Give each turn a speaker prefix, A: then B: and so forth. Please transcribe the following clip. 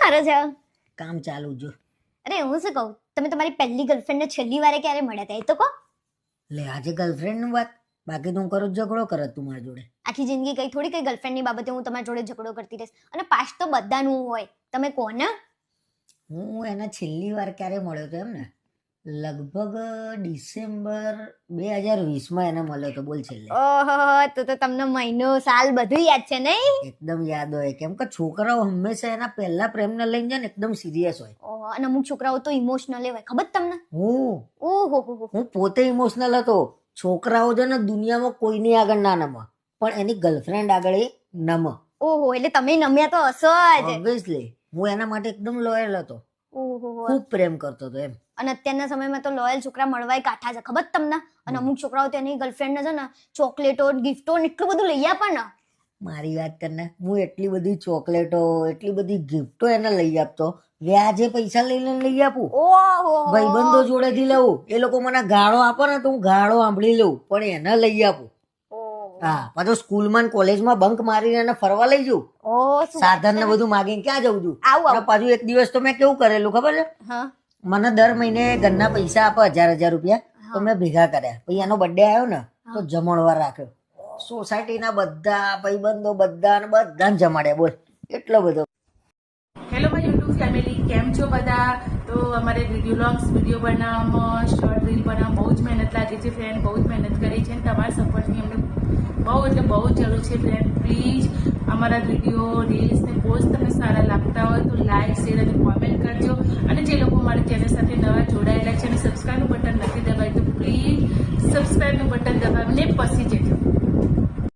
A: મારો છે?
B: કામ ચાલુ જો.
A: અરે હું શું કહું, તમે તમારી પહેલી ગર્લફ્રેન્ડને છેલ્લી વારે ક્યારે મળ્યા હતા એ તો કહો.
B: લે આજે ગર્લફ્રેન્ડની વાત, બાકી તું કરો ઝઘડો કરત તું મારી જોડે.
A: આખી જિંદગી કઈ થોડી કઈ ગર્લફ્રેન્ડની બાબતે હું તમારી જોડે ઝઘડો કરતી રહીશ. અને પાસ્ટ તો બધાનું હોય, તમે કહો ને.
B: હું એને છેલ્લી વાર ક્યારે મળ્યો હતો એમ ને, લગભગ ડિસેમ્બર 2020માં એને મળ્યો હતો. બોલ છેલ્લે.
A: ઓહો, તો તમને મહિનો સાલ બધું યાદ છે નહીં?
B: એકદમ યાદ હોય, કેમ કે છોકરાઓ હંમેશા એના પહેલા પ્રેમને લઈને જાય ને એકદમ સિરિયસ હોય.
A: ઓહો, અને અમુક છોકરાઓ તો ઇમોશનલ હોય, ખબર તમને?
B: હું પોતે ઇમોશનલ હતો. છોકરાઓ છે ને દુનિયામાં કોઈની આગળ ના નમે, પણ એની ગર્લફ્રેન્ડ આગળ એ નમે.
A: ઓહો, એટલે તમે નમ્યા તો હશો જ.
B: ઓબ્વિયસલી હું એના માટે એકદમ લોયલ હતો.
A: ઓહો,
B: ખૂબ પ્રેમ કરતો હતો એમ.
A: અને અત્યારના સમયમાં તો લોયલ છોકરા મળવાય કાઠા છે, ખબર તમને? અને અમુક છોકરાઓ તો એની ગર્લફ્રેન્ડ છે ને ચોકલેટો, ગિફ્ટો એટલું બધું લઈ આપે ને.
B: મારી વાત કરને, હું એટલી બધી ચોકલેટો, એટલી બધી ગિફ્ટો એને લઈ આપતો, વ્યાજે પૈસા લઈને લઈ આપું.
A: ઓહો,
B: ભાઈબંધો જોડેથી લઉં, એ લોકો મને ગાળો આપે ને તો હું ગાળો સાંભળી લઉં, પણ એને લઈ આપું. હા, પાછો સ્કૂલમાં કોલેજમાં બંક મારીને એને ફરવા લઈ જઉં. સાધન ને બધું માગીને ક્યાં જઉં છું. પાછું એક દિવસ તો મેં કેવું કરેલું ખબર છે? મને દર મહિને ઘરના પૈસા આપે 1000 રૂપિયા, તો મેં ભેગા કર્યા. પછી એનો બર્થડે આવ્યો ને તો જમણવાર રાખ્યો. સોસાયટીના બધા ભાઈબંધો બધાને જમાડ્યા. બોલ, એટલો બધો.
C: હેલો માય યુટ્યુબ ફેમિલી, કેમ છો બધા? તો અમારે વિડીયો બનાવવામાં, શોર્ટ રીલ બનાવવામાં બહુ જ મહેનત લાગી છે ફ્રેન્ડ, બહુ જ મહેનત કરી છે. તમારા સપોર્ટની અમને બહુ એટલે બહુ જ જરૂર છે ફ્રેન્ડ. પ્લીઝ અમારા વિડીયો, રીલ્સ ને પોસ્ટ તમને સારા લાગતા હોય તો લાઈક, શેર અને કોમેન્ટ કરજો. અને જે લોકો મારી ચેનલ સાથે નવા જોડાયેલા છે અને સબસ્ક્રાઈબનું બટન નથી દબાવ્યું તો પ્લીઝ સબસ્ક્રાઈબનું બટન દબાવીને પછી જજો.